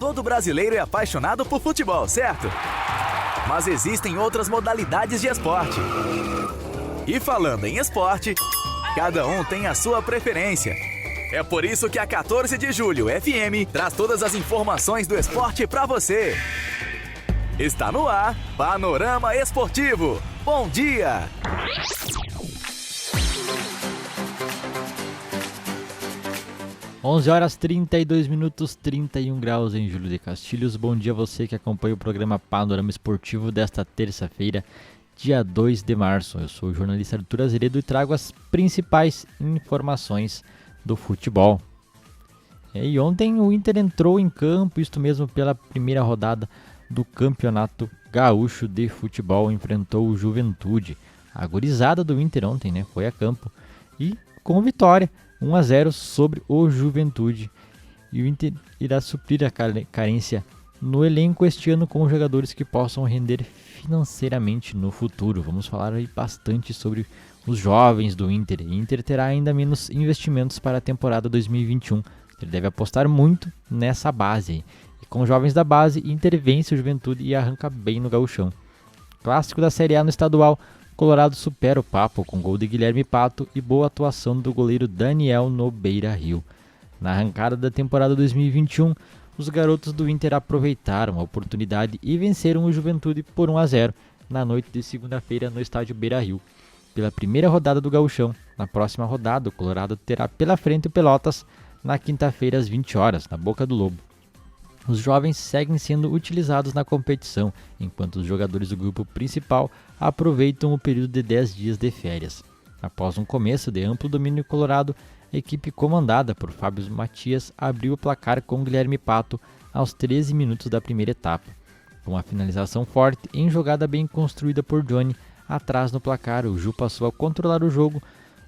Todo brasileiro é apaixonado por futebol, certo? Mas existem outras modalidades de esporte. E falando em esporte, cada um tem a sua preferência. É por isso que a 14 de Julho FM traz todas as informações do esporte para você. Está no ar, Panorama Esportivo. Bom dia! Onze horas 32 minutos, 31 graus em Júlio de Castilhos. Bom dia a você que acompanha o programa Panorama Esportivo desta terça-feira, dia 2 de março. Eu sou o jornalista Arthur Azeredo e trago as principais informações do futebol. E ontem o Inter entrou em campo, isto mesmo, pela primeira rodada do Campeonato Gaúcho de Futebol, enfrentou o Juventude. A gurizada do Inter ontem, foi a campo e com vitória, 1-0 sobre o Juventude. E o Inter irá suprir a carência no elenco este ano com jogadores que possam render financeiramente no futuro. Vamos falar aí bastante sobre os jovens do Inter. O Inter terá ainda menos investimentos para a temporada 2021. Ele deve apostar muito nessa base. E com os jovens da base, Inter vence o Juventude e arranca bem no gauchão. Clássico da Série A no estadual, Colorado supera o Papo com gol de Guilherme Pato e boa atuação do goleiro Daniel no Beira-Rio. Na arrancada da temporada 2021, os garotos do Inter aproveitaram a oportunidade e venceram o Juventude por 1-0 na noite de segunda-feira no estádio Beira-Rio. Pela primeira rodada do gauchão, na próxima rodada o Colorado terá pela frente o Pelotas na quinta-feira às 20 horas, na Boca do Lobo. Os jovens seguem sendo utilizados na competição, enquanto os jogadores do grupo principal aproveitam o período de 10 dias de férias. Após um começo de amplo domínio colorado, a equipe comandada por Fábio Matias abriu o placar com Guilherme Pato aos 13 minutos da primeira etapa. Com uma finalização forte em jogada bem construída por Johnny, atrás no placar, o Ju passou a controlar o jogo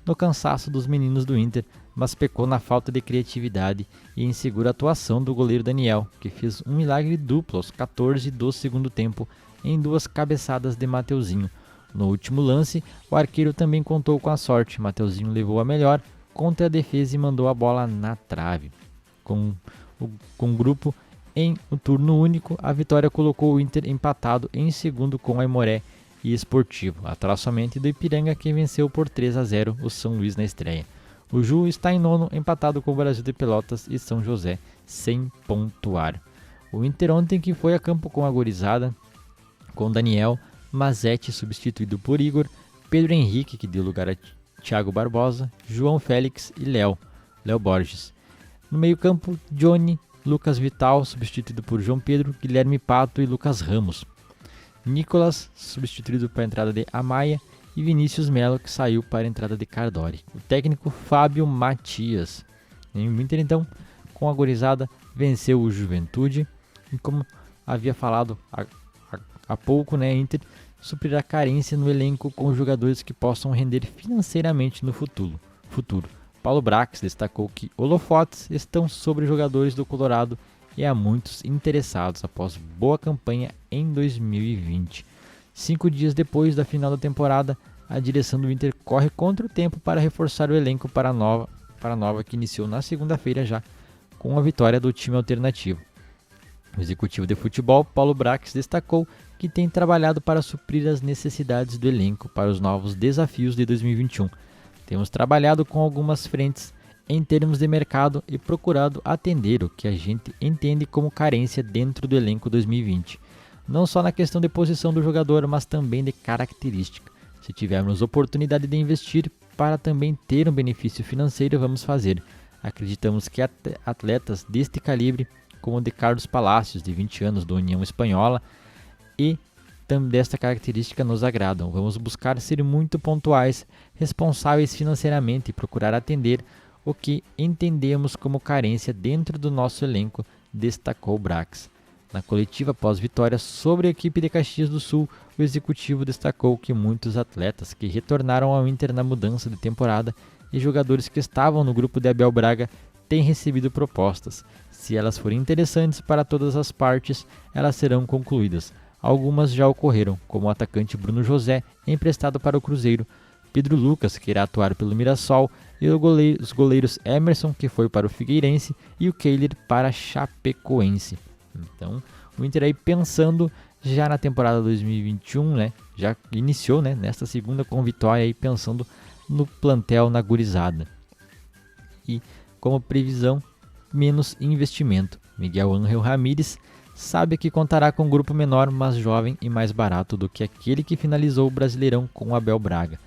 no cansaço dos meninos do Inter, mas pecou na falta de criatividade e insegura atuação do goleiro Daniel, que fez um milagre duplo aos 14 do segundo tempo em duas cabeçadas de Mateuzinho. No último lance, o arqueiro também contou com a sorte. Mateuzinho levou a melhor contra a defesa e mandou a bola na trave. Com o grupo em um turno único, a vitória colocou o Inter empatado em segundo com Aimoré e Esportivo, atrás somente do Ipiranga, que venceu por 3-0 o São Luís na estreia. O Ju está em nono, empatado com o Brasil de Pelotas e São José, sem pontuar. O Inter ontem que foi a campo com a gurizada, com Daniel, Mazete substituído por Igor, Pedro Henrique, que deu lugar a Thiago Barbosa, João Félix e Léo Borges. No meio campo, Johnny, Lucas Vital, substituído por João Pedro, Guilherme Pato e Lucas Ramos. Nicolas, substituído para a entrada de Amaya, e Vinícius Melo, que saiu para a entrada de Cardori. O técnico Fábio Matias. O Inter, então, com a gurizada, venceu o Juventude. E como havia falado há pouco, Inter suprirá carência no elenco com jogadores que possam render financeiramente no futuro. Paulo Brax destacou que holofotes estão sobre jogadores do Colorado e há muitos interessados após boa campanha em 2020. 5 dias depois da final da temporada, a direção do Inter corre contra o tempo para reforçar o elenco para a nova que iniciou na segunda-feira já, com a vitória do time alternativo. O executivo de futebol, Paulo Brax, destacou que tem trabalhado para suprir as necessidades do elenco para os novos desafios de 2021. Temos trabalhado com algumas frentes em termos de mercado e procurado atender o que a gente entende como carência dentro do elenco 2020. Não só na questão de posição do jogador, mas também de característica. Se tivermos oportunidade de investir para também ter um benefício financeiro, vamos fazer. Acreditamos que atletas deste calibre, como o de Carlos Palacios, de 20 anos, da União Espanhola, e desta característica nos agradam. Vamos buscar ser muito pontuais, responsáveis financeiramente e procurar atender o que entendemos como carência dentro do nosso elenco, destacou Brax. Na coletiva pós-vitória sobre a equipe de Caxias do Sul, o executivo destacou que muitos atletas que retornaram ao Inter na mudança de temporada e jogadores que estavam no grupo de Abel Braga têm recebido propostas. Se elas forem interessantes para todas as partes, elas serão concluídas. Algumas já ocorreram, como o atacante Bruno José, emprestado para o Cruzeiro, Pedro Lucas, que irá atuar pelo Mirassol, e os goleiros Emerson, que foi para o Figueirense, e o Keiler para Chapecoense. Então, o Inter aí pensando já na temporada 2021, né? Já iniciou, né? Nesta segunda com vitória aí pensando no plantel, na gurizada. E como previsão, menos investimento. Miguel Ángel Ramírez sabe que contará com um grupo menor, mas jovem e mais barato do que aquele que finalizou o Brasileirão com o Abel Braga.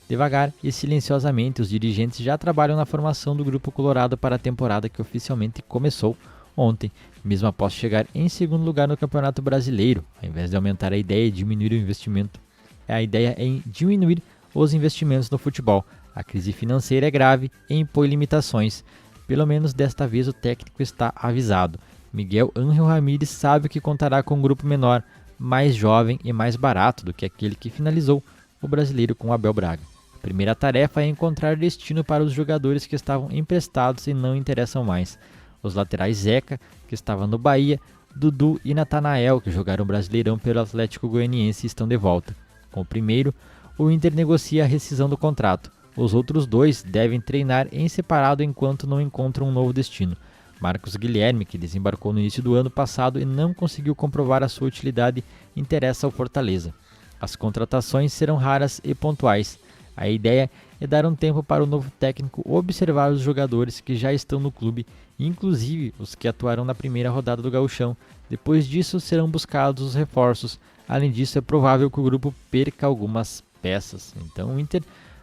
Devagar e silenciosamente, os dirigentes já trabalham na formação do grupo colorado para a temporada que oficialmente começou ontem, mesmo após chegar em segundo lugar no Campeonato Brasileiro. Ao invés de aumentar a ideia e diminuir o investimento, a ideia é em diminuir os investimentos no futebol. A crise financeira é grave e impõe limitações. Pelo menos desta vez o técnico está avisado. Miguel Ángel Ramírez sabe que contará com um grupo menor, mais jovem e mais barato do que aquele que finalizou o Brasileiro com o Abel Braga. A primeira tarefa é encontrar destino para os jogadores que estavam emprestados e não interessam mais. Os laterais Zeca, que estava no Bahia, Dudu e Natanael, que jogaram Brasileirão pelo Atlético Goianiense, estão de volta. Com o primeiro, o Inter negocia a rescisão do contrato. Os outros dois devem treinar em separado enquanto não encontram um novo destino. Marcos Guilherme, que desembarcou no início do ano passado e não conseguiu comprovar a sua utilidade, interessa ao Fortaleza. As contratações serão raras e pontuais. A ideia é dar um tempo para o novo técnico observar os jogadores que já estão no clube, inclusive os que atuaram na primeira rodada do Gauchão. Depois disso serão buscados os reforços. Além disso, é provável que o grupo perca algumas peças. Então o Inter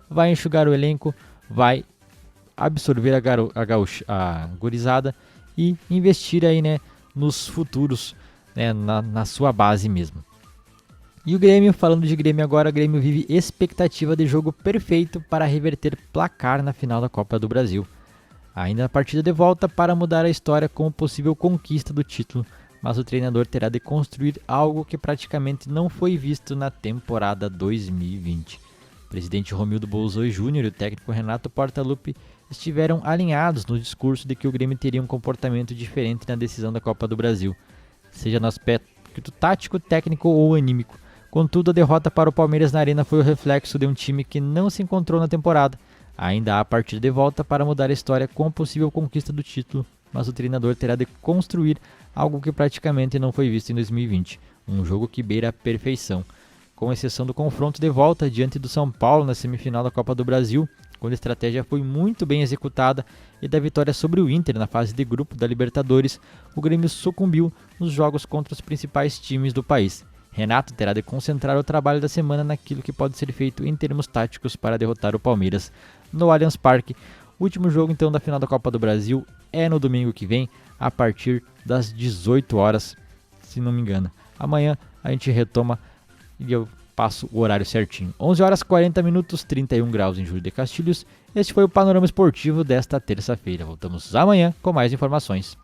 vai enxugar o elenco, vai absorver a gurizada e investir aí, né, nos futuros, né, na sua base mesmo. E o Grêmio, falando de Grêmio agora, o Grêmio vive expectativa de jogo perfeito para reverter placar na final da Copa do Brasil. Ainda a partida de volta para mudar a história com possível conquista do título, mas o treinador terá de construir algo que praticamente não foi visto na temporada 2020. O presidente Romildo Bolzoi Júnior e o técnico Renato Portaluppi estiveram alinhados no discurso de que o Grêmio teria um comportamento diferente na decisão da Copa do Brasil, seja no aspecto tático, técnico ou anímico. Contudo, a derrota para o Palmeiras na Arena foi o reflexo de um time que não se encontrou na temporada. Ainda há partida de volta para mudar a história com a possível conquista do título, mas o treinador terá de construir algo que praticamente não foi visto em 2020, um jogo que beira a perfeição. Com exceção do confronto de volta diante do São Paulo na semifinal da Copa do Brasil, quando a estratégia foi muito bem executada, e da vitória sobre o Inter na fase de grupo da Libertadores, o Grêmio sucumbiu nos jogos contra os principais times do país. Renato terá de concentrar o trabalho da semana naquilo que pode ser feito em termos táticos para derrotar o Palmeiras no Allianz Parque. O último jogo então da final da Copa do Brasil é no domingo que vem, a partir das 18 horas, se não me engano. Amanhã a gente retoma e eu passo o horário certinho. 11 horas 40 minutos, 31 graus em Júlio de Castilhos. Este foi o Panorama Esportivo desta terça-feira. Voltamos amanhã com mais informações.